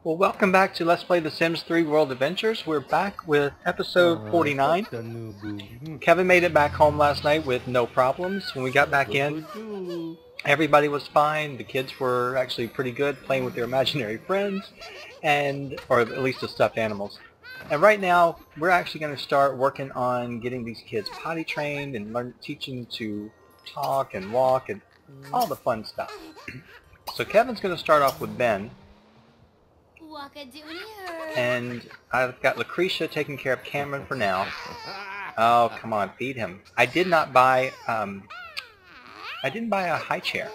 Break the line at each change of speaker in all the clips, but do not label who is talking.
Well, welcome back to Let's Play The Sims 3 World Adventures. We're back with episode 49. Kevin made it back home last night with no problems. When we got back in, everybody was fine. The kids were actually pretty good playing with their imaginary friends, or at least the stuffed animals. And right now, we're actually going to start working on getting these kids potty trained and teaching to talk and walk and all the fun stuff. So Kevin's going to start off with Ben. And I've got Lucretia taking care of Cameron for now. Oh, come on, feed him. I didn't buy a high chair.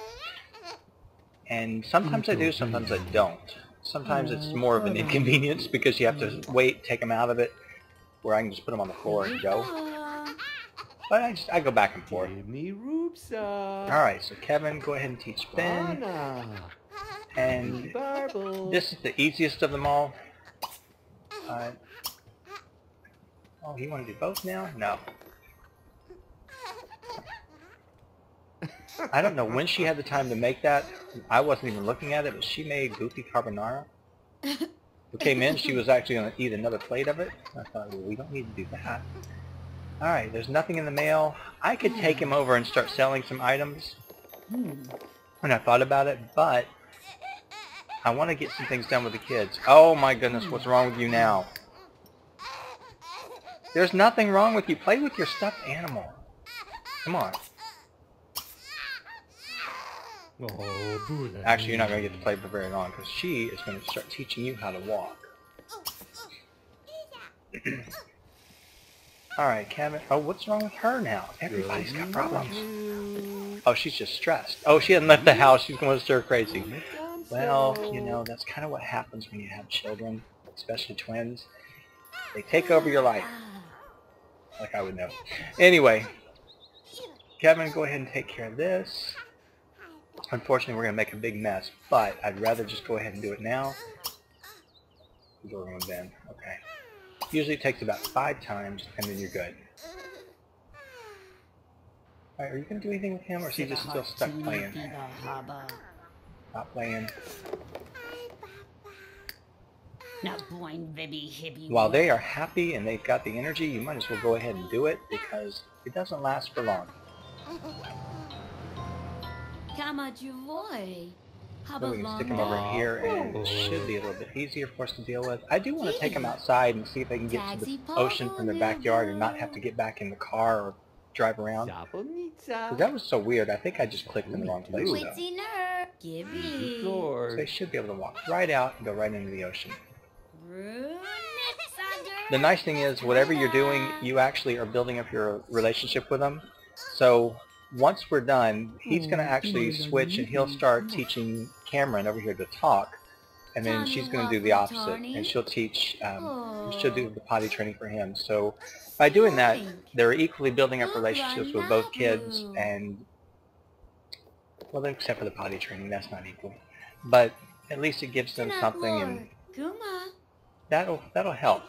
And sometimes I do, sometimes I don't. Sometimes it's more of an inconvenience because you have to wait, take them out of it, where I can just put them on the floor and go. But I go back and forth. Alright, so Kevin, go ahead and teach Ben. And this is the easiest of them all. Oh, you want to do both now? No. I don't know when she had the time to make that. I wasn't even looking at it, but she made goofy carbonara. Who came in, she was actually going to eat another plate of it. I thought, well, we don't need to do that. Alright, there's nothing in the mail. I could take him over and start selling some items. And I thought about it, but I want to get some things done with the kids. Oh my goodness, what's wrong with you now? There's nothing wrong with you. Play with your stuffed animal. Come on. Actually, you're not going to get to play for very long because she is going to start teaching you how to walk. Alright, Kevin. Oh, what's wrong with her now? Everybody's got problems. Oh, she's just stressed. Oh, she hasn't left the house. She's going to stir crazy. Well, you know, that's kind of what happens when you have children, especially twins. They take over your life. Like I would know. Anyway, Kevin, go ahead and take care of this. Unfortunately, we're going to make a big mess, but I'd rather just go ahead and do it now. We're going to Ben. Okay. Usually it takes about 5 times, and then you're good. Alright, are you going to do anything with him, or is he just still stuck playing? Not playing. While they are happy and they've got the energy, you might as well go ahead and do it because it doesn't last for long. So we can stick them over in here and it should be a little bit easier for us to deal with. I do want to take them outside and see if they can get to the ocean from their backyard and not have to get back in the car or drive around. Because that was so weird. I think I just clicked in the wrong place though. So they should be able to walk right out and go right into the ocean. The nice thing is, whatever you're doing, you actually are building up your relationship with them. So once we're done, he's going to actually switch and he'll start teaching Cameron over here to talk. And then she's going to do the opposite. And she'll teach, she'll do the potty training for him. So by doing that, they're equally building up relationships with both kids and, well, except for the potty training, that's not equal. But at least it gives them something, and that'll help.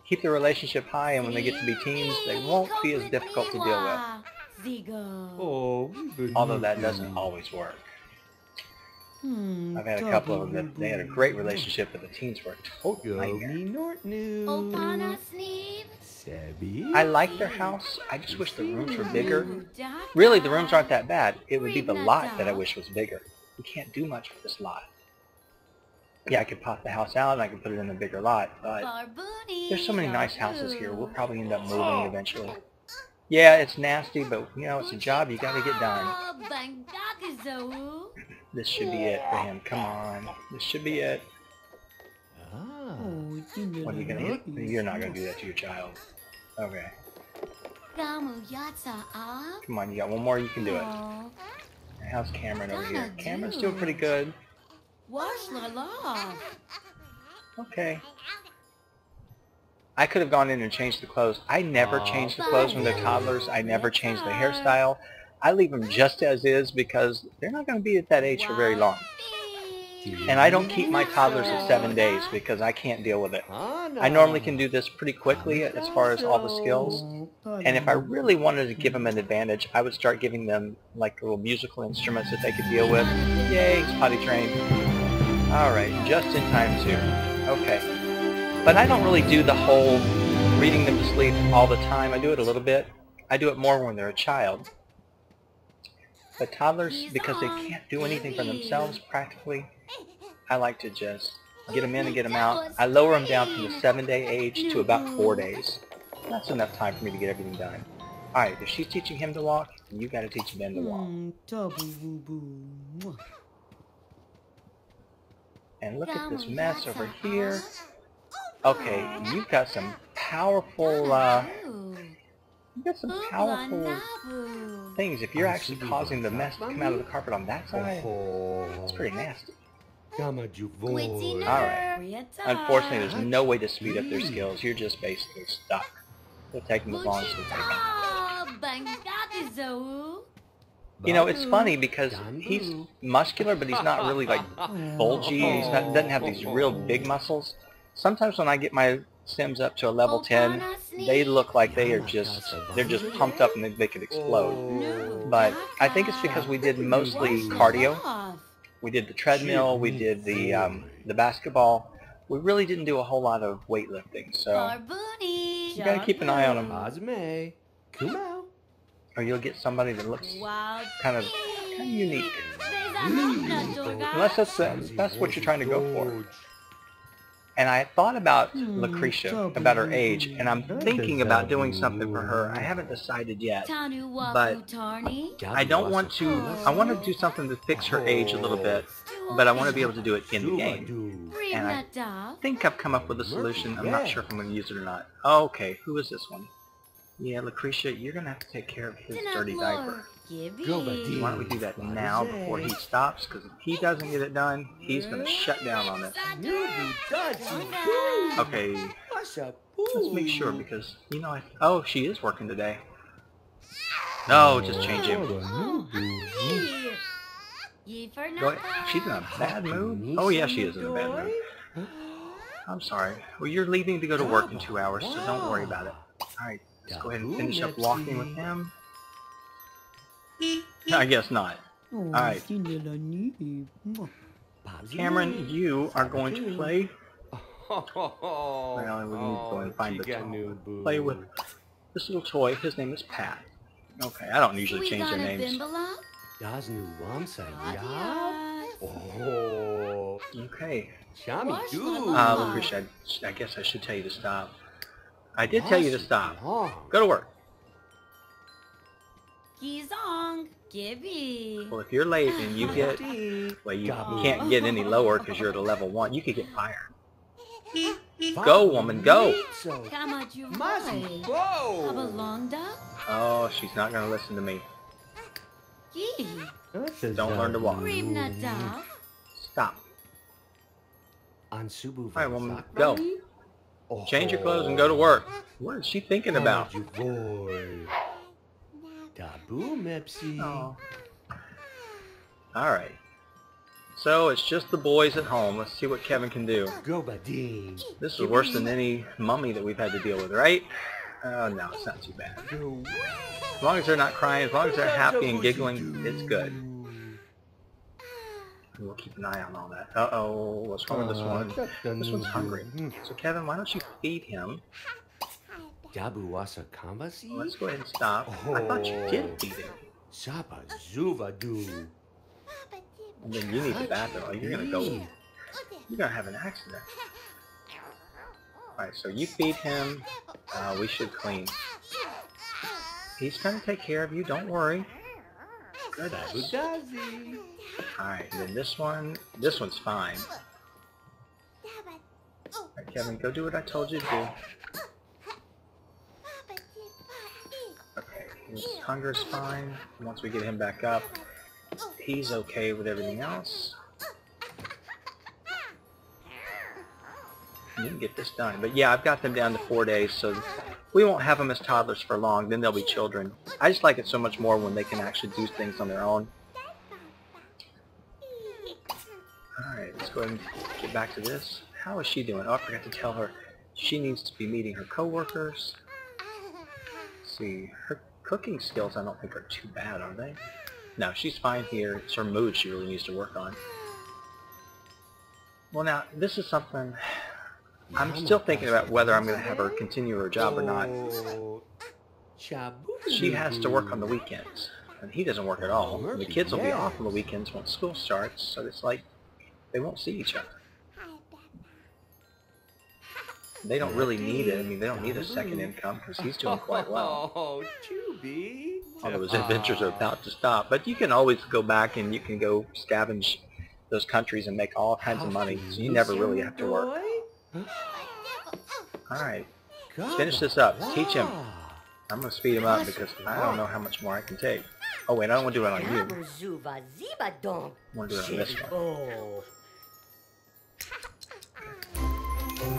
Keep the relationship high, and when they get to be teens, they won't be as difficult to deal with. Although that doesn't always work. I've had a couple of them that they had a great relationship, but the teens were a total nightmare. I like their house. I just wish the rooms were bigger. Really, the rooms aren't that bad. It would be the lot that I wish was bigger. We can't do much with this lot. Yeah, I could pop the house out and I could put it in a bigger lot, but there's so many nice houses here. We'll probably end up moving eventually. Yeah, it's nasty, but you know, it's a job you gotta get done. This should be it for him. Come on. This should be it. What are you gonna hit? You're not gonna do that to your child. Okay. Come on, you got one more, you can do it. How's Cameron over here? Cameron's doing pretty good. Okay. I could have gone in and changed the clothes. I never change the clothes when they're toddlers. I never change the hairstyle. I leave them just as is because they're not going to be at that age for very long. And I don't keep my toddlers at 7 days because I can't deal with it. I normally can do this pretty quickly as far as all the skills. And if I really wanted to give them an advantage, I would start giving them like little musical instruments that they could deal with. Yay, it's potty trained. Alright, just in time too. Okay. But I don't really do the whole reading them to sleep all the time. I do it a little bit. I do it more when they're a child. But toddlers, because they can't do anything for themselves practically, I like to just get them in and get them out. I lower them down from the 7-day age to about 4 days. That's enough time for me to get everything done. Alright, if she's teaching him to walk, you got to teach Ben to walk. And look at this mess over here. Okay, you've got some powerful, things. If you're actually causing the mess to come out of the carpet on that side, that's pretty nasty. Alright. Unfortunately, there's no way to speed up their skills. You're just basically stuck. It'll take them as long as it'll take them. You know, it's funny because he's muscular, but he's not really like bulgy. He's not, doesn't have these real big muscles. Sometimes when I get my Sims up to a level 10, they look like they're just pumped up and they could explode. But I think it's because we did mostly cardio. We did the treadmill, we did the basketball. We really didn't do a whole lot of weightlifting, so you gotta keep an eye on them. Or you'll get somebody that looks kind of unique. Unless that's what you're trying to go for. And I thought about Lucretia, about her age, and I'm thinking about doing something for her. I haven't decided yet, but I don't want to, I want to do something to fix her age a little bit, but I want to be able to do it in the game. And I think I've come up with a solution. I'm not sure if I'm going to use it or not. Okay, who is this one? Yeah, Lucretia, you're going to have to take care of his dirty diaper. Why don't we do that now before he stops? Because if he doesn't get it done, he's going to shut down on it. Okay, let's make sure because, you know, oh, she is working today. No, just change him. Go ahead. She's in a bad mood? Oh, yeah, she is in a bad mood. I'm sorry. Well, you're leaving to go to work in 2 hours, so don't worry about it. Alright, let's go ahead and finish up walking with him. I guess not. Alright. Cameron, you are going to play. Well, we need to go and find the toy. Play with this little toy. His name is Pat. Okay, I don't usually change their names. Okay. Lucretia, I guess I should tell you to stop. I did tell you to stop. Go to work. Well, if you're late and you get, well, you can't get any lower because you're at a level 1, you could get fired. Go, woman, go! Oh, she's not going to listen to me. Don't learn to walk. Stop. Alright, woman, go. Change your clothes and go to work. What is she thinking about? Oh. Alright. So it's just the boys at home. Let's see what Kevin can do. This is worse than any mummy that we've had to deal with, right? Oh no, it's not too bad. As long as they're not crying, as long as they're happy and giggling, it's good. We'll keep an eye on all that. Uh-oh, what's wrong with this one? This one's hungry. So Kevin, why don't you feed him? Let's go ahead and stop. I thought you did feed him. And then you need the bathroom. Oh, you're gonna go. You're gonna have an accident. Alright, so you feed him. We should clean. He's gonna take care of you, don't worry. Goodness. Alright, and then this one's fine. Alright, Kevin, go do what I told you to do. Okay, his hunger's fine. Once we get him back up, he's okay with everything else. You can get this done. But yeah, I've got them down to 4 days, so we won't have them as toddlers for long. Then they'll be children. I just like it so much more when they can actually do things on their own. Alright, let's go ahead and get back to this. How is she doing? Oh, I forgot to tell her she needs to be meeting her coworkers. Let's see, her cooking skills I don't think are too bad, are they? No, she's fine here. It's her mood she really needs to work on. Well, now, this is something... I'm still thinking about whether I'm going to have her continue her job or not. She has to work on the weekends, and he doesn't work at all. And the kids will be off on the weekends when school starts, so it's like they won't see each other. They don't really need it. I mean, they don't need a second income because he's doing quite well. Although his adventures are about to stop. But you can always go back and you can go scavenge those countries and make all kinds of money, so you never really have to work. Alright, finish this up. Teach him. I'm going to speed him up because I don't know how much more I can take. Oh wait, I don't want to do it on you. I want to do it on this one.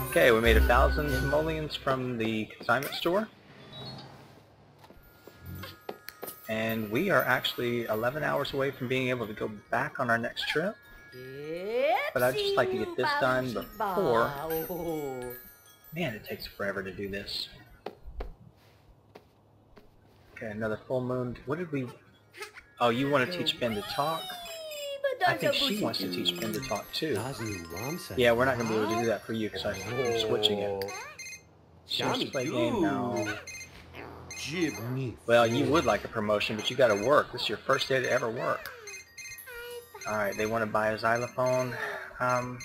Okay, we made 1,000 simoleons from the consignment store. And we are actually 11 hours away from being able to go back on our next trip. But I'd just like to get this done before... Man, it takes forever to do this. Okay, another full moon. What did we... Oh, you want to teach Ben to talk? I think she wants to teach Ben to talk too. Yeah, we're not going to be able to do that for you because I'm switching it. She wants to play a game now. Well, you would like a promotion, but you got to work. This is your first day to ever work. Alright, they want to buy a xylophone. Yeah,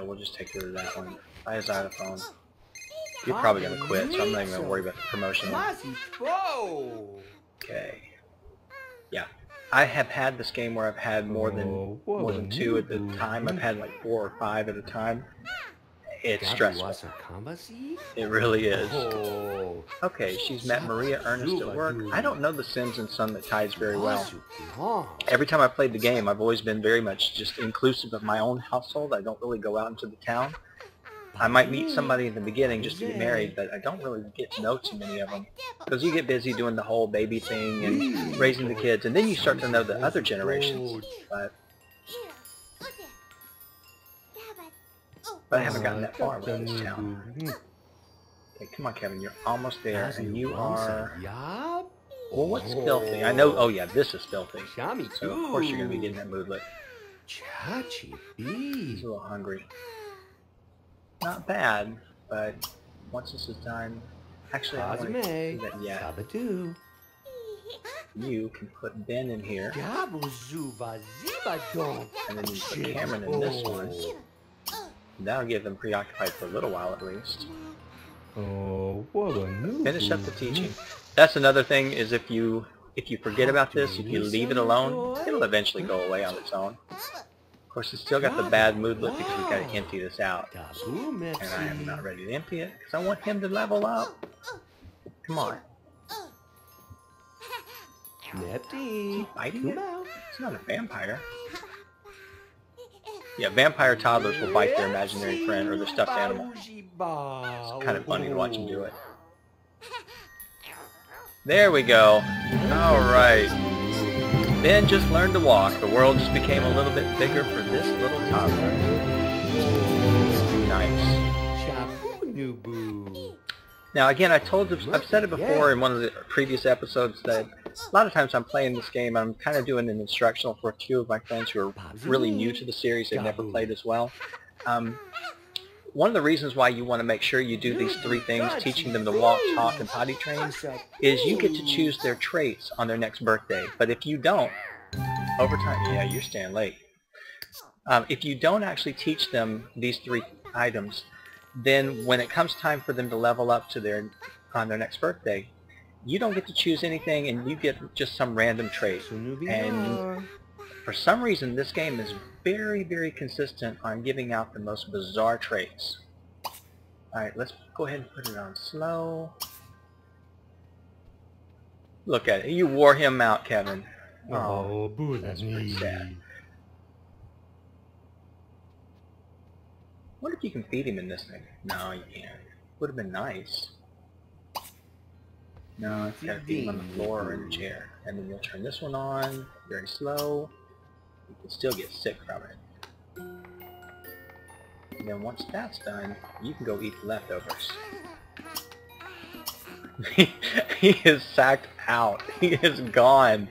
we'll just take care of that one. Buy a xylophone. You're probably going to quit, so I'm not even going to worry about the promotion. Okay. Yeah. I have had this game where I've had more than 2 at the time. I've had like 4 or 5 at a time. It's stressful. It really is. Okay, she's met Maria Ernest at work. I don't know the Sims and Son that ties very well. Every time I've played the game, I've always been very much just inclusive of my own household. I don't really go out into the town. I might meet somebody in the beginning just to get married, but I don't really get to know too many of them. Because you get busy doing the whole baby thing and raising the kids, and then you start to know the other generations. But I haven't gotten that far with this town. Okay, come on, Kevin, you're almost there, and you are... Well, what's filthy? I know... Oh, yeah, this is filthy. So, of course, you're going to be getting that moodlet. He's a little hungry. Not bad, but once this is done... Actually, I don't want to do that yet. You can put Ben in here. And then you put Cameron in this one. That'll get them preoccupied for a little while at least. Finish up the teaching. That's another thing, is if you forget about this, if you leave it alone, it'll eventually go away on its own. Of course, it's still got the bad moodlet because we've got to empty this out. And I am not ready to empty it because I want him to level up. Come on. Keep fighting it? It's not a vampire. Yeah, vampire toddlers will bite their imaginary friend or their stuffed animal. It's kind of funny to watch them do it. There we go. Alright. Ben just learned to walk. The world just became a little bit bigger for this little toddler. Nice. Now again, I've said it before in one of the previous episodes that a lot of times I'm playing this game, I'm kind of doing an instructional for a few of my friends who are really new to the series. They've never played as well. One of the reasons why you want to make sure you do these 3 things, teaching them to walk, talk, and potty train, is you get to choose their traits on their next birthday. But if you don't, over time, yeah, you're staying late. If you don't actually teach them these 3 items, then when it comes time for them to level up to on their next birthday, you don't get to choose anything, and you get just some random trait. And for some reason, this game is very, very consistent on giving out the most bizarre traits. Alright, let's go ahead and put it on slow. Look at it. You wore him out, Kevin. Oh, that's pretty sad. What if you can feed him in this thing? No, you can't. Would have been nice. No, it's got to feed him on the floor or in the chair. And then you'll turn this one on, very slow. You can still get sick from it. And then once that's done, you can go eat the leftovers. He is sacked out. He is gone.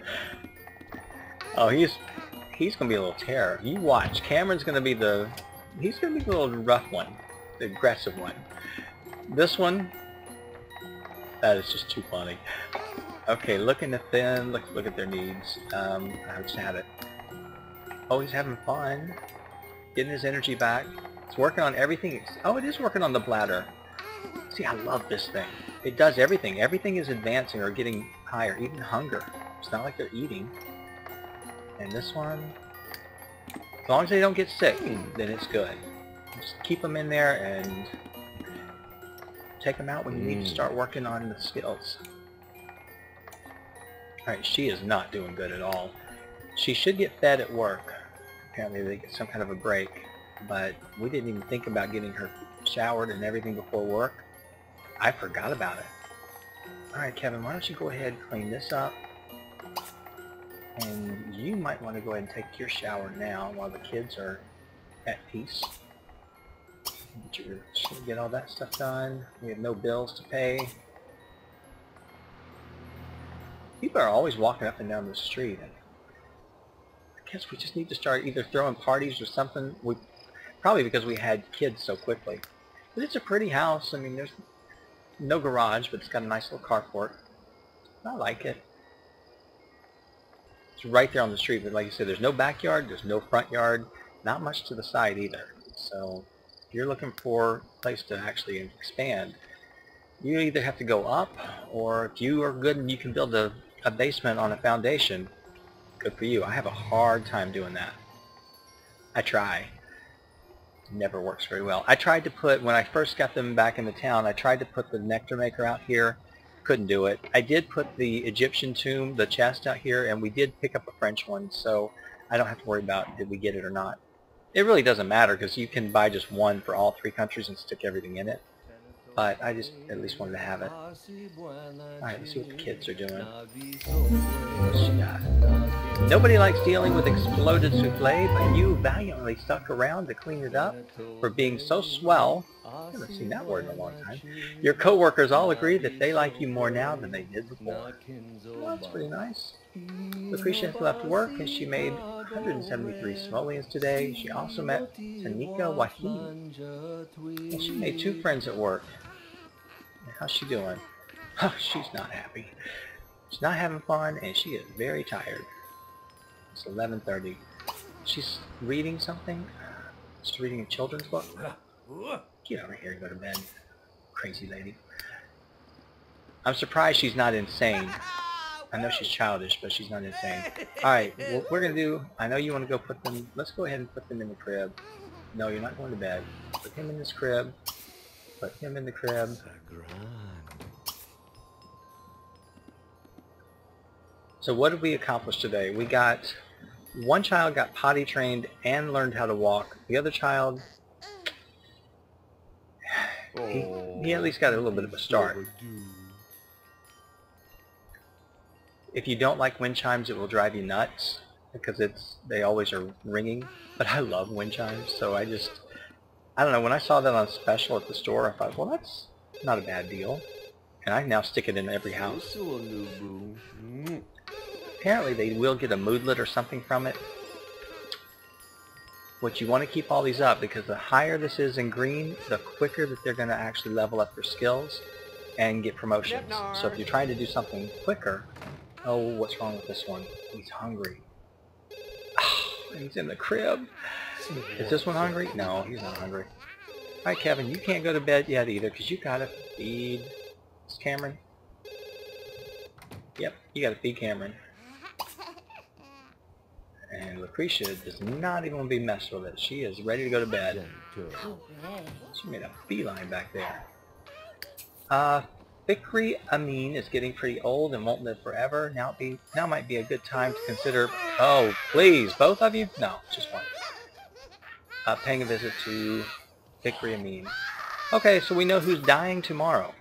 Oh, he's he's going to be a little terror. You watch. Cameron's going to be the... He's going to be the little rough one. The aggressive one. This one... That is just too funny. Okay, looking at them. Look at their needs. I just had it. Oh, he's having fun. Getting his energy back. It's working on everything. Oh, it is working on the bladder. See, I love this thing. It does everything. Everything is advancing or getting higher. Even hunger. It's not like they're eating. And this one, as long as they don't get sick, then it's good. Just keep them in there and take them out when you need to start working on the skills. Alright, she is not doing good at all. She should get fed at work. Apparently they get some kind of a break. But we didn't even think about getting her showered and everything before work. I forgot about it. Alright, Kevin, why don't you go ahead and clean this up. And you might want to go ahead and take your shower now while the kids are at peace. Get all that stuff done. We have no bills to pay. People are always walking up and down the street. And I guess we just need to start either throwing parties or something. Probably because we had kids so quickly. But it's a pretty house. I mean, there's no garage, but it's got a nice little carport. I like it. It's right there on the street, but like you said, there's no backyard, there's no front yard, not much to the side either. So if you're looking for a place to actually expand, you either have to go up, or if you are good and you can build a basement on a foundation, good for you. I have a hard time doing that. I try. It never works very well. I tried to put, when I first got them back into town, I tried to put the nectar maker out here. Couldn't do it. I did put the Egyptian tomb, the chest out here, and we did pick up a French one, so I don't have to worry about did we get it or not. It really doesn't matter because you can buy just one for all 3 countries and stick everything in it. But I just at least wanted to have it. Alright, let's see what the kids are doing. What's she got? Nobody likes dealing with exploded souffle, but you valiantly stuck around to clean it up for being so swell. I haven't seen that word in a long time. Your co-workers all agree that they like you more now than they did before. Well, that's pretty nice. Lucretia left work and she made 173 simoleons today. She also met Tanika Wahid. And she made 2 friends at work. How's she doing? Oh, she's not happy. She's not having fun and she is very tired. It's 11:30. She's reading something. She's reading a children's book. Get over here and go to bed, crazy lady. I'm surprised she's not insane. I know she's childish, but she's not insane. Alright, what we're going to do, I know you want to go put them, let's go ahead and put them in the crib. No, you're not going to bed. Put him in this crib. Put him in the crib. So what did we accomplish today? We got, one child got potty trained and learned how to walk. The other child, he at least got a little bit of a start. If you don't like wind chimes, it will drive you nuts because they always are ringing. But I love wind chimes, so I don't know, when I saw that on special at the store, I thought, well, that's not a bad deal. And I now stick it in every house. Apparently they will get a moodlet or something from it. What you want to keep all these up, because the higher this is in green, the quicker that they're going to actually level up their skills and get promotions. So if you're trying to do something quicker, oh, what's wrong with this one? He's hungry. Oh, he's in the crib. Is this one hungry? No, he's not hungry. Alright, Kevin, you can't go to bed yet either, because you gotta feed Cameron. Yep, you gotta feed Cameron. And Lucretia does not even want to be messed with it. She is ready to go to bed. She made a beeline back there. Fikri Amin is getting pretty old and won't live forever. Now might be a good time to consider... Oh, please, both of you? No, just one. Paying a visit to Fikri Amin. Okay, so we know who's dying tomorrow.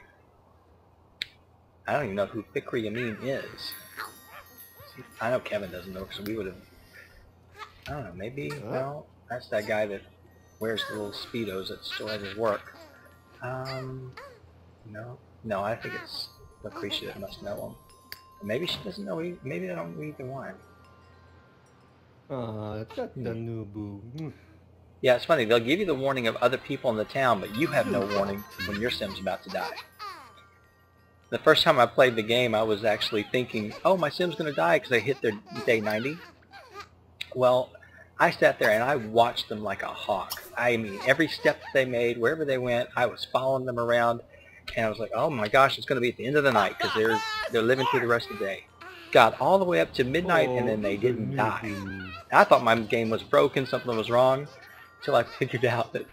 I don't even know who Fikri Amin is. I know Kevin doesn't know because we would have... I don't know, maybe... Well, that's that guy that wears the little Speedos that still at his work. No, I think it's Lucretia that must know him. Maybe she doesn't know, maybe I don't know either one.
That's the new boo.
Yeah, it's funny. They'll give you the warning of other people in the town, but you have no warning when your Sim's about to die. The first time I played the game, I was actually thinking, oh, my Sim's going to die because they hit their day 90. Well, I sat there and I watched them like a hawk. I mean, every step that they made, wherever they went, I was following them around, and I was like, oh my gosh, it's going to be at the end of the night because they're living through the rest of the day. Got all the way up to midnight, and then they didn't die. I thought my game was broken, something was wrong, until I figured out that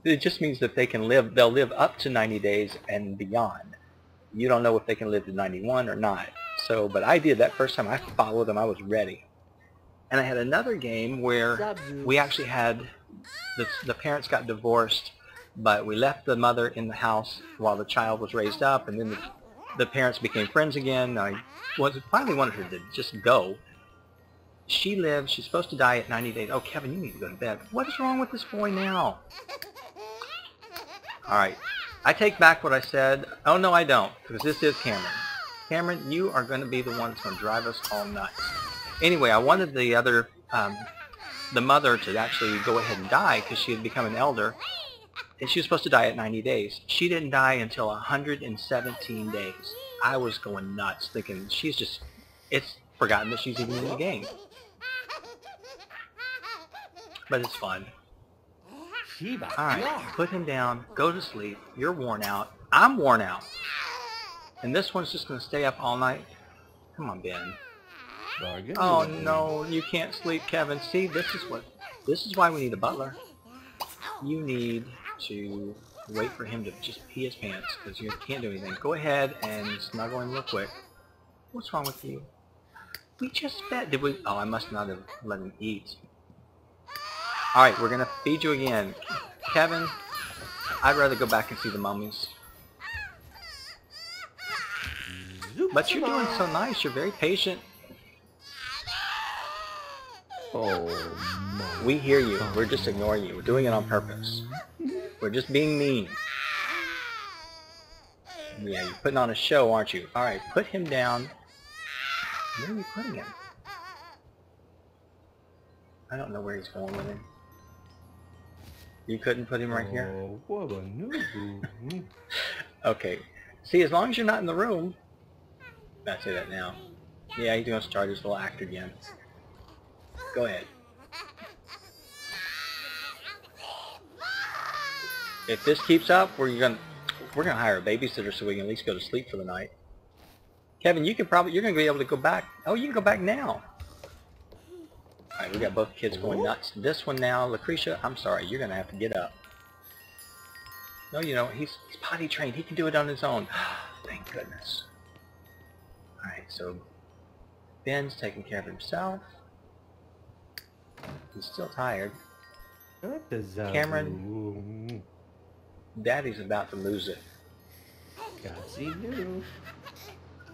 it just means that they can live, they'll live up to 90 days and beyond. You don't know if they can live to 91 or not. So, but I did that first time. I followed them. I was ready. And I had another game where we actually had, the parents got divorced, but we left the mother in the house while the child was raised up, and then the parents became friends again. I finally wanted her to just go. She lives, she's supposed to die at 90 days. Oh, Kevin, you need to go to bed. What is wrong with this boy now? All right. I take back what I said. Oh, no, I don't, because this is Cameron. Cameron, you are going to be the one that's going to drive us all nuts. Anyway, I wanted the mother to actually go ahead and die because she had become an elder, and she was supposed to die at 90 days. She didn't die until 117 days. I was going nuts, thinking it's forgotten that she's even in the game. But it's fun. Alright, put him down, go to sleep, you're worn out, I'm worn out. And this one's just going to stay up all night? Come on, Ben. Oh no, you can't sleep, Kevin. See, this is why we need a butler. You need to wait for him to just pee his pants, because you can't do anything. Go ahead and snuggle him real quick. What's wrong with you? We just fed. Did we? Oh, I must not have let him eat. Alright, we're going to feed you again. Kevin, I'd rather go back and see the mummies. But you're doing so nice. You're very patient.
Oh,
we hear you. We're just ignoring you. We're doing it on purpose. We're just being mean. Yeah, you're putting on a show, aren't you? Alright, put him down. Where are you putting him? I don't know where he's going with him. You couldn't put him right here?
Oh, what a noob.
Okay. See, as long as you're not in the room... I say that now. Yeah, he's going to start his little act again. Go ahead. If this keeps up, we're gonna hire a babysitter so we can at least go to sleep for the night. Kevin, you're gonna be able to go back. Oh, you can go back now. Alright, we got both kids going nuts. This one now, Lucretia, I'm sorry, you're gonna have to get up. No, you don't. He's potty trained. He can do it on his own. Thank goodness. Alright, so Ben's taking care of himself. He's still tired. Cameron, Daddy's about to lose it.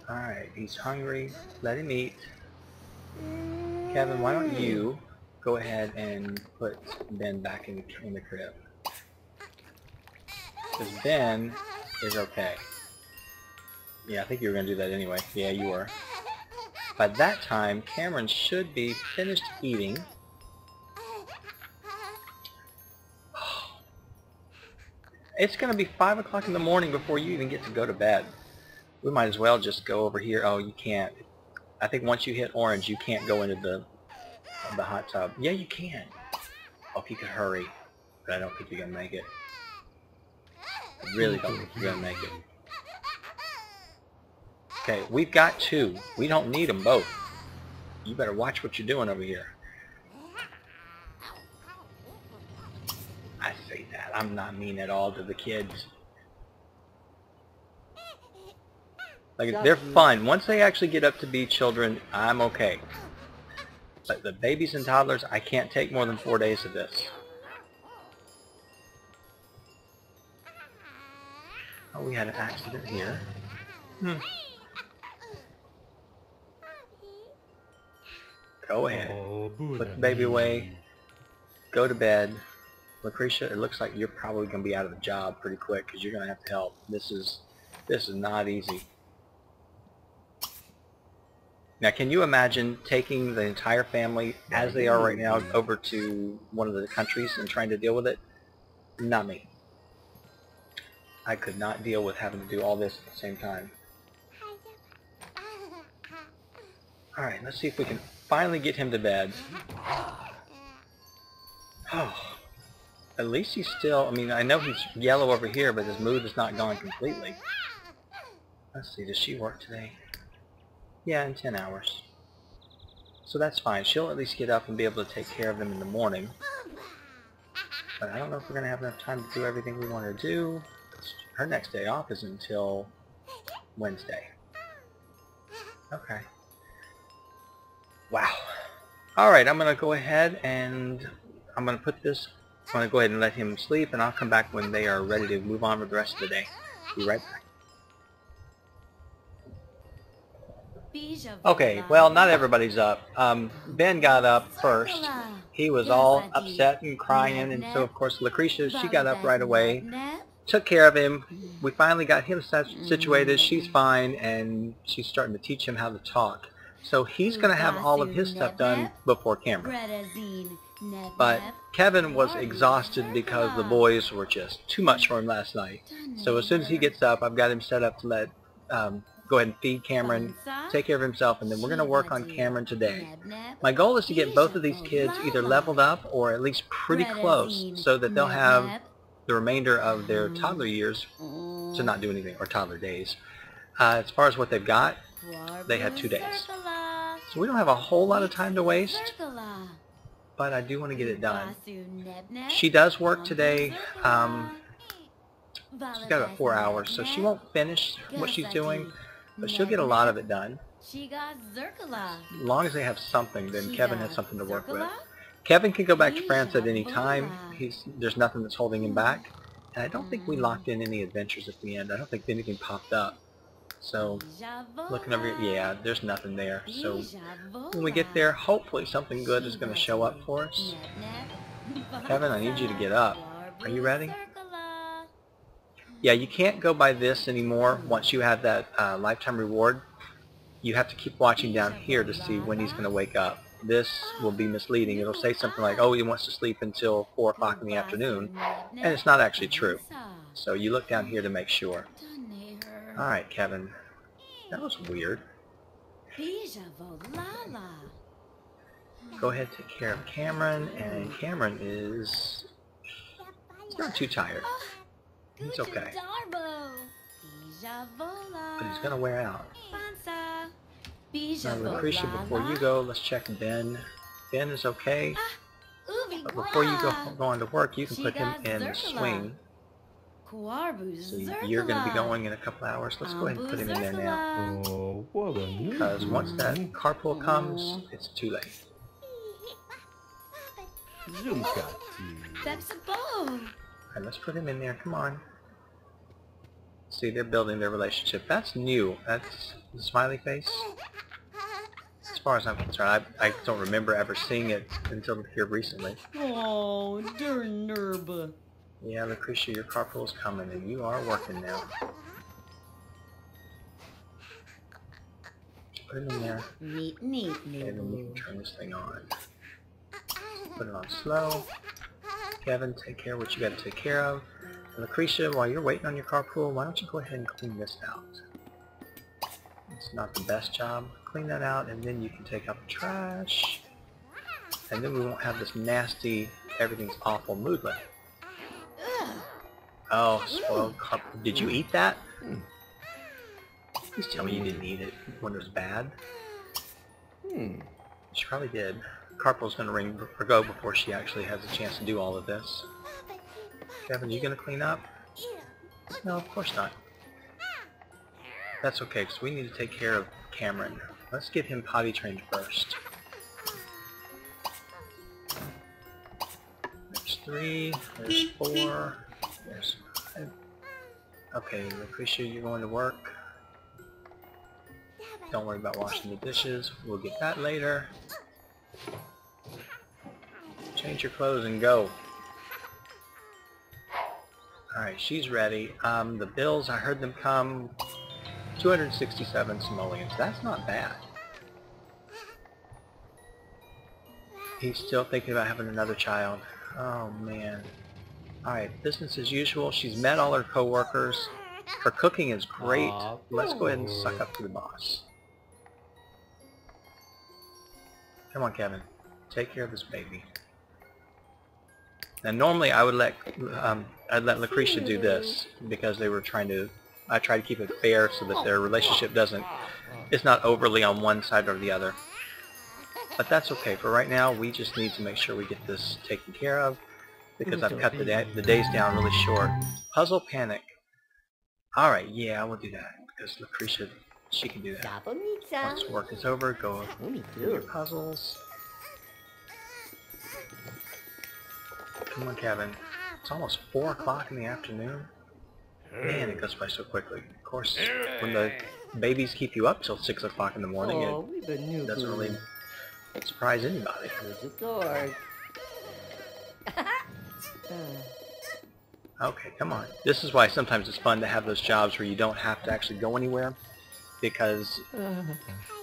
Alright, he's hungry. Let him eat. Kevin, why don't you go ahead and put Ben back in the crib? Because Ben is okay. Yeah, I think you were going to do that anyway. Yeah, you were. By that time, Cameron should be finished eating. It's going to be 5 o'clock in the morning before you even get to go to bed. We might as well just go over here. Oh, you can't. I think once you hit orange, you can't go into the hot tub. Yeah, you can. Oh, if you could hurry. But I don't think you're going to make it. I really don't think you're going to make it. Okay, we've got 2. We don't need them both. You better watch what you're doing over here. I say that. I'm not mean at all to the kids. Like, they're fun. Once they actually get up to be children, I'm okay. But the babies and toddlers, I can't take more than 4 days of this. Oh, we had an accident here. Go ahead. Put the baby away. Go to bed. Lucretia, it looks like you're probably going to be out of the job pretty quick because you're going to have to help. This is not easy. Now, can you imagine taking the entire family, as they are right now, over to one of the countries and trying to deal with it? Not me. I could not deal with having to do all this at the same time. Alright, let's see if we can finally get him to bed. Oh, at least he's still, I mean, I know he's yellow over here, but his mood is not gone completely. Let's see, does she work today? Yeah, in 10 hours. So that's fine. She'll at least get up and be able to take care of them in the morning. But I don't know if we're going to have enough time to do everything we want to do. Her next day off is until Wednesday. Okay. Wow. Alright, I'm going to go ahead and I'm going to put this, I'm going to go ahead and let him sleep, and I'll come back when they are ready to move on with the rest of the day. Be right back. Okay, well, not everybody's up. Ben got up first. He was all upset and crying, and so, of course, Lucretia, she got up right away, took care of him. We finally got him situated. She's fine, and she's starting to teach him how to talk. So he's going to have all of his stuff done before Cameron. But Kevin was exhausted because the boys were just too much for him last night. So as soon as he gets up, I've got him set up to let go ahead and feed Cameron, take care of himself, and then we're going to work on Cameron today. My goal is to get both of these kids either leveled up or at least pretty close so that they'll have the remainder of their toddler years to not do anything, or toddler days. As far as what they've got, they had 2 days. So we don't have a whole lot of time to waste, but I do want to get it done. She does work today. She's got about 4 hours, so she won't finish what she's doing, but she'll get a lot of it done. As long as they have something, then Kevin has something to work with. Kevin can go back to France at any time. There's nothing that's holding him back. And I don't think we locked in any adventures at the end. I don't think anything popped up. So, looking over here, yeah, there's nothing there. So, when we get there, hopefully something good is going to show up for us. Kevin, I need you to get up. Are you ready? Yeah, you can't go by this anymore once you have that lifetime reward. You have to keep watching down here to see when he's going to wake up. This will be misleading. It'll say something like, oh, he wants to sleep until 4 o'clock in the afternoon, and it's not actually true. So you look down here to make sure. Alright, Kevin. That was weird. Go ahead and take care of Cameron, and Cameron is... he's not too tired. He's okay. But he's going to wear out. Now, Lucretia, before you go, let's check Ben. Ben is okay. But before you go on to work, you can put him in the swing. So you're going to be going in a couple hours. Let's go ahead and put him in there now.
Oh, what a new
Because once that carpool comes, it's too late. Alright, let's put him in there. Come on. See, they're building their relationship. That's new. That's the smiley face. As far as I'm concerned, I don't remember ever seeing it until here recently.
Oh, dear Nerba.
Yeah, Lucretia, your carpool's coming, and you are working now. Put him in there.
Neat,
Okay, then we can turn this thing on. Put it on slow. Kevin, take care of what you got to take care of. And Lucretia, while you're waiting on your carpool, why don't you go ahead and clean this out? It's not the best job. Clean that out, and then you can take out the trash. And then we won't have this nasty, everything's awful mood left. Oh, spoiled carpool. Did you eat that? Please tell me you didn't eat it when it was bad. She probably did. Carpool's going to ring or go before she actually has a chance to do all of this. Kevin, you going to clean up? No, of course not. That's okay, because we need to take care of Cameron. Let's get him potty trained first. There's 3, there's 4, there's 5. Okay, Lucretia, you're going to work. Don't worry about washing the dishes. We'll get that later. Change your clothes and go. Alright, she's ready. The bills, I heard them come 267 simoleons. That's not bad. He's still thinking about having another child. Oh man. Alright, business as usual. She's met all her co-workers. Her cooking is great. Let's go ahead and suck up to the boss. Come on, Kevin. Take care of this baby. Now normally I would let Lucretia do this because they were trying to. I try to keep it fair so that their relationship it's not overly on one side or the other. But that's okay. For right now, we just need to make sure we get this taken care of because I've cut the days down really short. Puzzle Panic. All right, yeah, I will do that because Lucretia, she can do that. Once work is over, go do your puzzles. Come on, Kevin. It's almost 4 o'clock in the afternoon. Man, it goes by so quickly. Of course, when the babies keep you up till 6 o'clock in the morning, it doesn't really surprise anybody. Okay, come on. This is why sometimes it's fun to have those jobs where you don't have to actually go anywhere. Because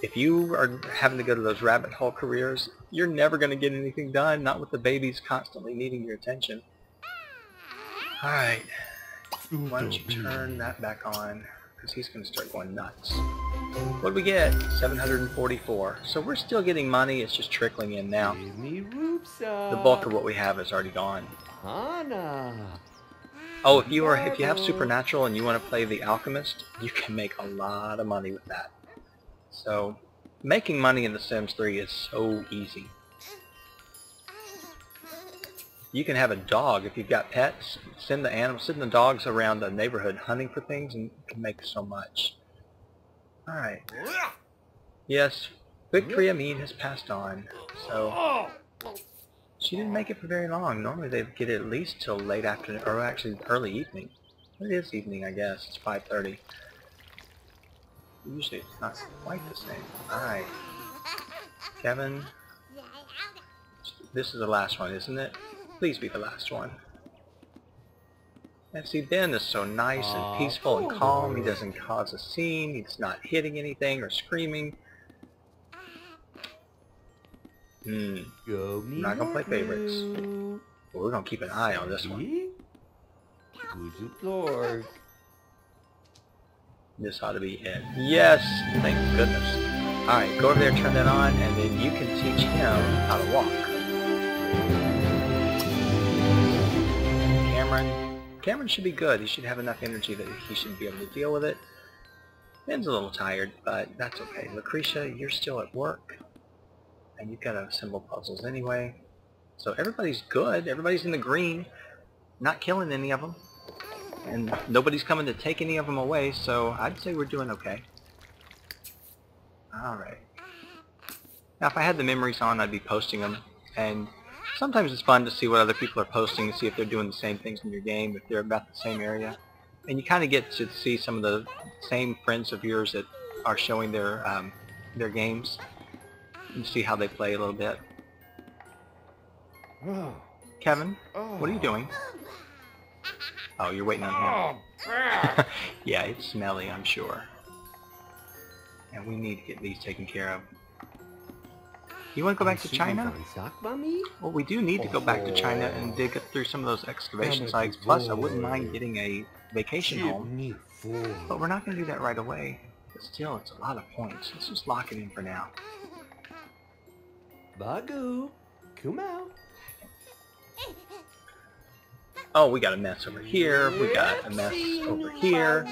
if you are having to go to those rabbit hole careers, you're never going to get anything done, not with the babies constantly needing your attention. Alright, why don't you turn that back on, because he's going to start going nuts. What do we get? 744. So we're still getting money, it's just trickling in now. The bulk of what we have is already gone. Oh, if you have Supernatural and you want to play the Alchemist, you can make a lot of money with that. So, making money in The Sims 3 is so easy. You can have a dog if you've got pets. Send the dogs around the neighborhood hunting for things, and you can make so much. All right. Yes, Victory Amin has passed on. So. She didn't make it for very long. Normally they get it at least till late afternoon, or actually early evening. It is evening, I guess. It's 5:30. Usually it's not quite the same. Alright. Kevin. This is the last one, isn't it? Please be the last one. And see, Ben is so nice and peaceful and calm. He doesn't cause a scene. He's not hitting anything or screaming. I'm not going to play favorites. But we're going to keep an eye on this one. This ought to be it. Yes! Thank goodness. Alright, go over there, turn that on, and then you can teach him how to walk. Cameron should be good. He should have enough energy that he should be able to deal with it. Ben's a little tired, but that's okay. Lucretia, you're still at work. And you've got to assemble puzzles anyway. So everybody's good. Everybody's in the green. Not killing any of them. And nobody's coming to take any of them away, so I'd say we're doing okay. Alright. Now if I had the memories on, I'd be posting them. And sometimes it's fun to see what other people are posting and see if they're doing the same things in your game, if they're about the same area. And you kind of get to see some of the same friends of yours that are showing their games. And see how they play a little bit. Kevin, what are you doing? Oh, you're waiting on him. Yeah, it's smelly, I'm sure. And we need to get these taken care of. You want to go back to China? Well, we do need to go back to China and dig through some of those excavation sites. Plus, I wouldn't mind getting a vacation home. But we're not going to do that right away. But still, it's a lot of points. Let's just lock it in for now.
Bagu, come out.
Oh, we got a mess over here. We got a mess over here.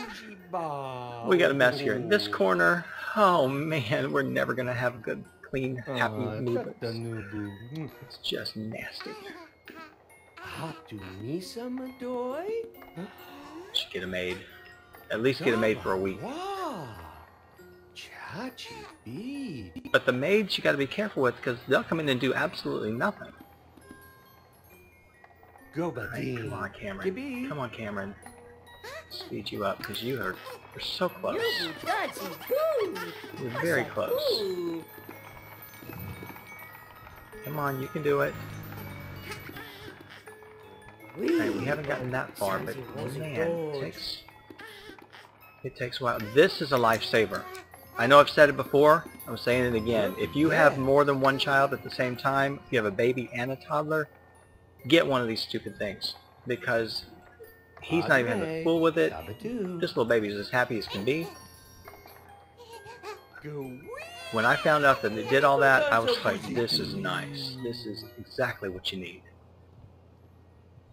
We got a mess here in this corner. Oh man, we're never gonna have a good, clean, happy movements. It's just nasty. Should get a maid. At least get a maid for a week. But the maids you got to be careful with because they'll come in and do absolutely nothing. Right, come on, Cameron. Come on, Cameron. Speed you up because you're so close. You're very close. Come on, you can do it. Okay, we haven't gotten that far, but man, it takes a while. This is a lifesaver. I know I've said it before, I'm saying it again. If you have more than one child at the same time, if you have a baby and a toddler, get one of these stupid things. Because he's not even having a fool with it. This little baby is as happy as can be. When I found out that it did all that, I was like, this is nice. This is exactly what you need.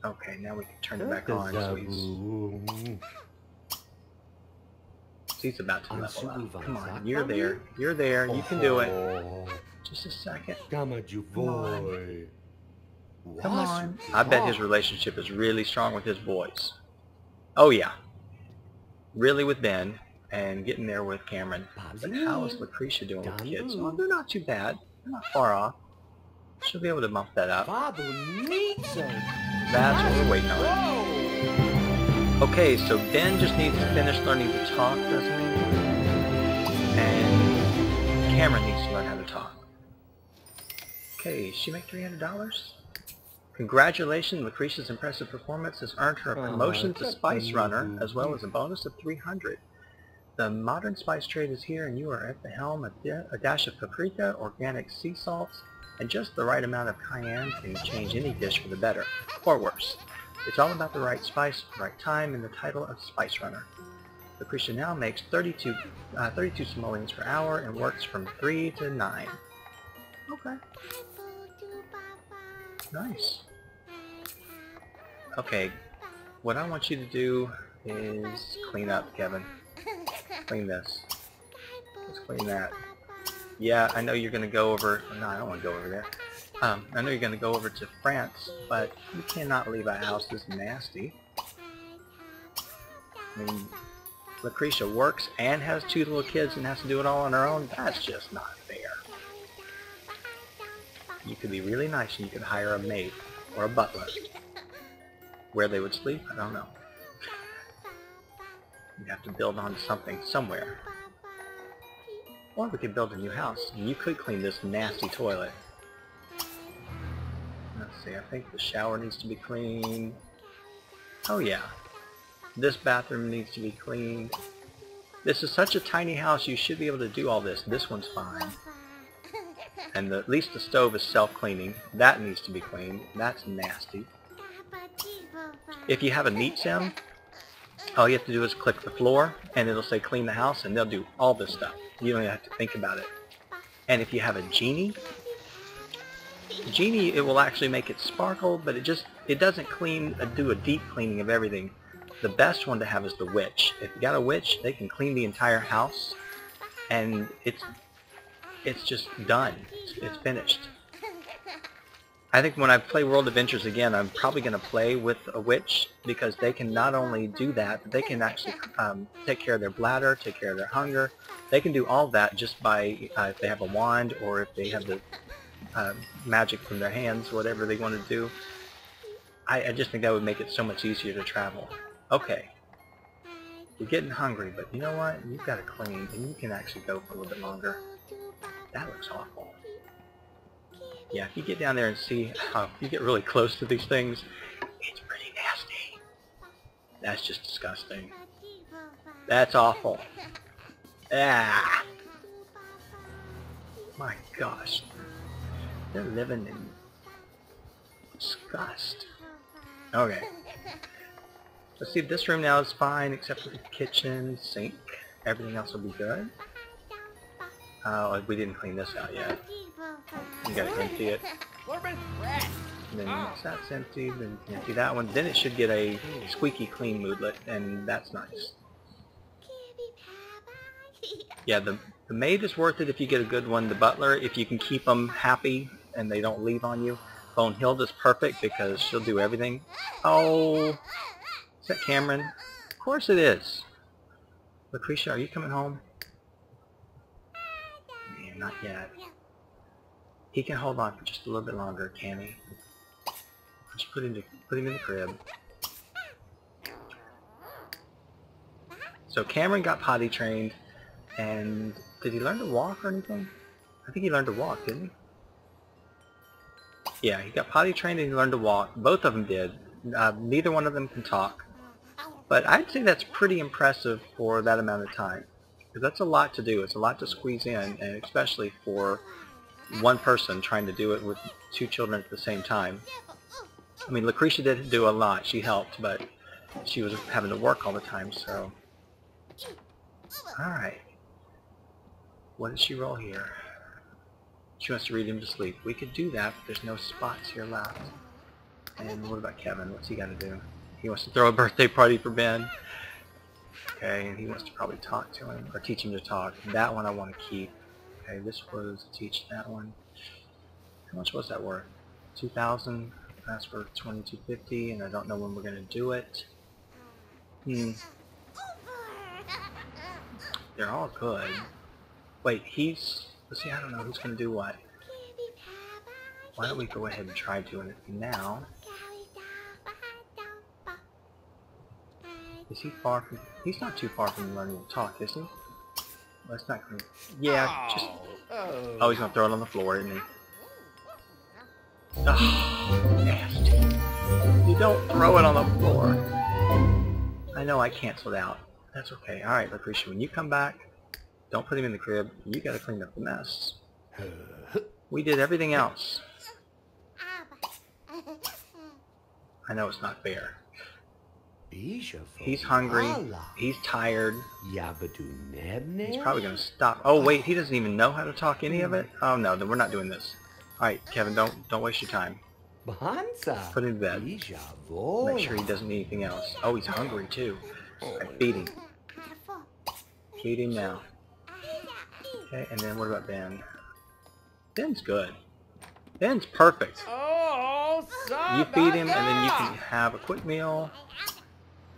Okay, now we can turn it back on. So he's about to level up. Come on, you're there. You're there. You can do it. Just a second. Come on. Come on. I bet his relationship is really strong with his boys. Oh yeah. Really with Ben and getting there with Cameron. But how is Lucretia doing with the kids? Oh, they're not too bad. They're not far off. She'll be able to bump that up. That's what we're waiting on. Okay, so Ben just needs to finish learning to talk, doesn't he? And Cameron needs to learn how to talk. Okay, she make $300? Congratulations, Lucretia's impressive performance has earned her a promotion to Spice Runner, as well as a bonus of $300. The modern spice trade is here, and you are at the helm. A dash of paprika, organic sea salts, and just the right amount of cayenne can change any dish for the better, or worse. It's all about the right spice, right time, and the title of Spice Runner. Lucretia now makes 32 simoleons per hour and works from 3 to 9. Okay. Nice. Okay, what I want you to do is clean up, Kevin. Clean this. Let's clean that. Yeah, I know you're going to go over... No, I don't want to go over there. I know you're going to go over to France, but you cannot leave a house this nasty. I mean, Lucretia works and has 2 little kids and has to do it all on her own. That's just not fair. You could be really nice and you could hire a maid or a butler. Where they would sleep, I don't know. You have to build on something somewhere. Or we could build a new house and you could clean this nasty toilet. Let's see, I think the shower needs to be cleaned. Oh yeah. This bathroom needs to be cleaned. This is such a tiny house, you should be able to do all this. This one's fine. And at least the stove is self-cleaning. That needs to be cleaned. That's nasty. If you have a meat sim, all you have to do is click the floor and it'll say clean the house and they'll do all this stuff. You don't even have to think about it. And if you have a genie, it will actually make it sparkle, but it doesn't do a deep cleaning of everything. The best one to have is the witch. If you got a witch, they can clean the entire house and it's just done. It's finished. I think when I play World Adventures again, I'm probably going to play with a witch because they can not only do that, but they can actually take care of their bladder, take care of their hunger. They can do all that just by if they have a wand or if they have the magic from their hands, whatever they want to do. I just think that would make it so much easier to travel. Okay. You're getting hungry, but you know what? You've got to clean, and you can actually go for a little bit longer. That looks awful. Yeah, if you get down there and see how you get really close to these things, it's pretty nasty. That's just disgusting. That's awful. Ah! My gosh. They're living in disgust. Okay. Let's see if this room now is fine except for the kitchen, sink. Everything else will be good. We didn't clean this out yet. You gotta empty it. And then once that's empty, then empty that one. Then it should get a squeaky clean moodlet, and that's nice. Yeah, the maid is worth it if you get a good one. The butler, if you can keep them happy and they don't leave on you. Bonehilda's perfect because she'll do everything. Oh, is that Cameron? Of course it is. Lucretia, are you coming home? Man, not yet. He can hold on for just a little bit longer, can he? Just put him in the crib. So Cameron got potty trained, and did he learn to walk or anything? I think he learned to walk, didn't he? Yeah, he got potty trained and he learned to walk. Both of them did. Neither one of them can talk. But I'd say that's pretty impressive for that amount of time. because that's a lot to do. It's a lot to squeeze in, and especially for one person trying to do it with 2 children at the same time. I mean, Lucretia didn't do a lot. She helped, but she was having to work all the time, so. Alright. What did she roll here? She wants to read him to sleep. We could do that, but there's no spots here left. And what about Kevin? What's he got to do? He wants to throw a birthday party for Ben. Okay, and he wants to probably talk to him, or teach him to talk. That one I want to keep. Okay, this was teach that one. How much was that worth? 2,000. That's for 2250, and I don't know when we're gonna do it. They're all good. Wait, let's see, I don't know who's gonna do what. Why don't we go ahead and try doing it now? Is he far from? He's not too far from learning to talk, is he? That's not gonna. Yeah, just. Oh, he's gonna throw it on the floor, isn't he? Oh, nasty. You don't throw it on the floor. I know I canceled out. That's okay. Alright, Lucretia, when you come back, don't put him in the crib. You gotta clean up the mess. We did everything else. I know it's not fair. He's hungry. He's tired. He's probably gonna stop. Oh wait, he doesn't even know how to talk any of it? Oh no, then we're not doing this. Alright, Kevin, don't waste your time. Put him in bed. Make sure he doesn't need anything else. Oh, he's hungry too. Alright, feed him. Feed him now. Okay, and then what about Ben? Ben's good. Ben's perfect. You feed him, and then you can have a quick meal.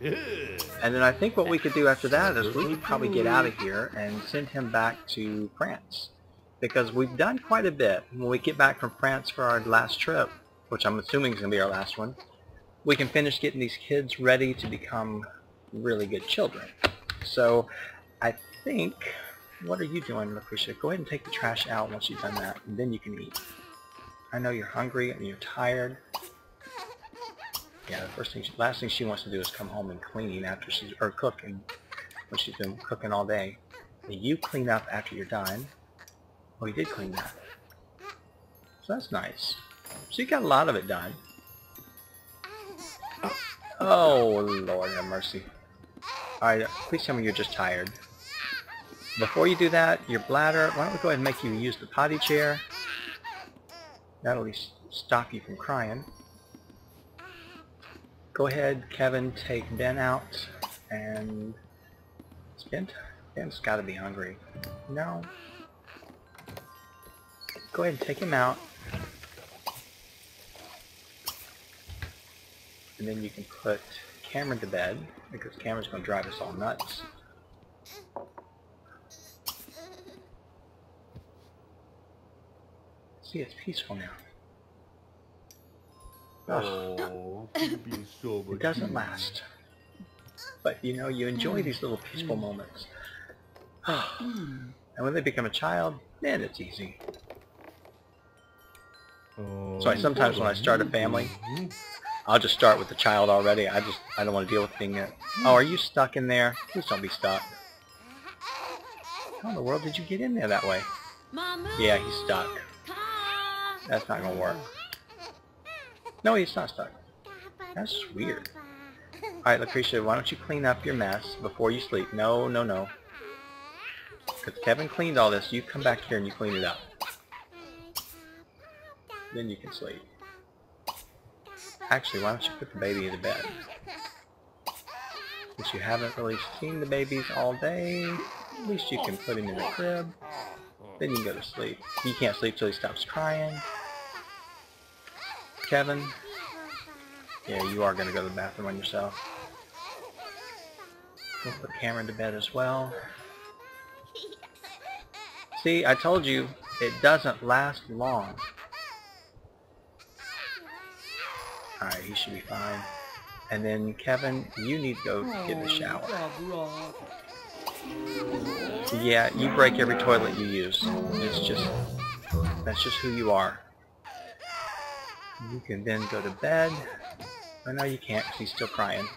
And then I think what we could do after that is we could probably get out of here and send him back to France. Because we've done quite a bit. When we get back from France for our last trip, which I'm assuming is going to be our last one, we can finish getting these kids ready to become really good children. So I think, what are you doing, Lucretia? Go ahead and take the trash out once you've done that, and then you can eat. I know you're hungry and you're tired. Yeah, the last thing she wants to do is come home and clean after she's, or cooking, when she's been cooking all day. And you clean up after you're done. Oh, you did clean that. So that's nice. So you got a lot of it done. Oh, Lord have mercy. Alright, please tell me you're just tired. Before you do that, your bladder, why don't we go ahead and make you use the potty chair. That'll at least stop you from crying. Go ahead, Kevin, take Ben out, and Ben's got to be hungry. No. Go ahead and take him out, and then you can put Cameron to bed, because Cameron's going to drive us all nuts. See, it's peaceful now. Oh, it doesn't last. But, you know, you enjoy these little peaceful moments. And when they become a child, then it's easy. So sometimes when I start a family, I'll just start with the child already. I don't want to deal with being there. Oh, are you stuck in there? Please don't be stuck. How in the world did you get in there that way? Yeah, he's stuck. That's not going to work. No, he's not stuck. That's weird. Alright, Lucretia, why don't you clean up your mess before you sleep? No, no, no. Because Kevin cleaned all this, you come back here and you clean it up. Then you can sleep. Actually, why don't you put the baby into bed? Since you haven't really seen the babies all day, at least you can put him in the crib. Then you can go to sleep. You can't sleep till he stops crying. Kevin? Yeah, you are going to go to the bathroom on yourself. We'll put Cameron to bed as well. See, I told you, it doesn't last long. Alright, he should be fine. And then, Kevin, you need to go get in the shower. Yeah, you break every toilet you use. That's just who you are. You can then go to bed. Oh, no, you can't because he's still crying.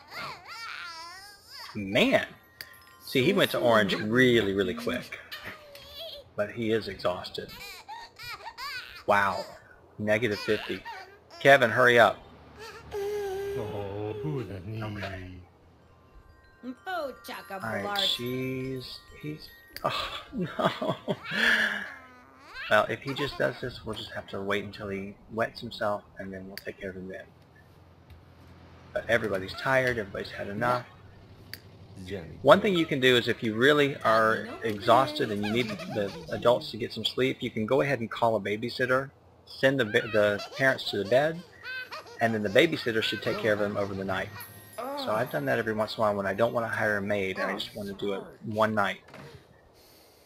Man! See, he went to orange really, really quick. But he is exhausted. Wow. -50. Kevin, hurry up. Okay.
Oh, Chaka
Alright,
Blart.
he's... Oh, no. Well, if he just does this, we'll just have to wait until he wets himself, and then we'll take care of him then. But everybody's tired, everybody's had enough. One thing you can do is if you really are exhausted and you need the adults to get some sleep, you can go ahead and call a babysitter, send the parents to the bed, and then the babysitter should take care of them over the night. So I've done that every once in a while when I don't want to hire a maid and I just want to do it one night.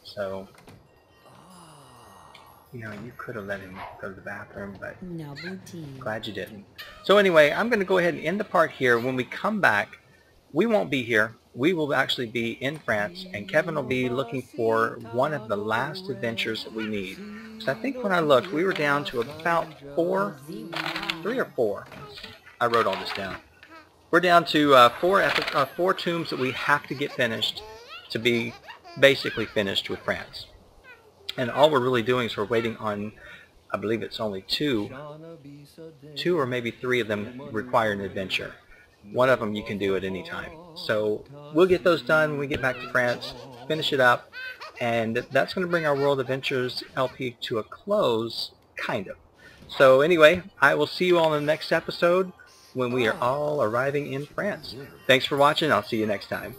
So, you know, you could have let him go to the bathroom, but glad you didn't. So anyway, I'm going to go ahead and end the part here. When we come back, we won't be here. We will actually be in France, and Kevin will be looking for one of the last adventures that we need. So I think when I looked, we were down to about 3 or 4. I wrote all this down. We're down to 4 tombs that we have to get finished to be basically finished with France. And all we're really doing is we're waiting on, I believe it's only 2 or maybe 3 of them require an adventure. One of them you can do at any time. So we'll get those done when we get back to France, finish it up, and that's going to bring our World Adventures LP to a close, kind of. So anyway, I will see you all in the next episode when we are all arriving in France. Thanks for watching. I'll see you next time.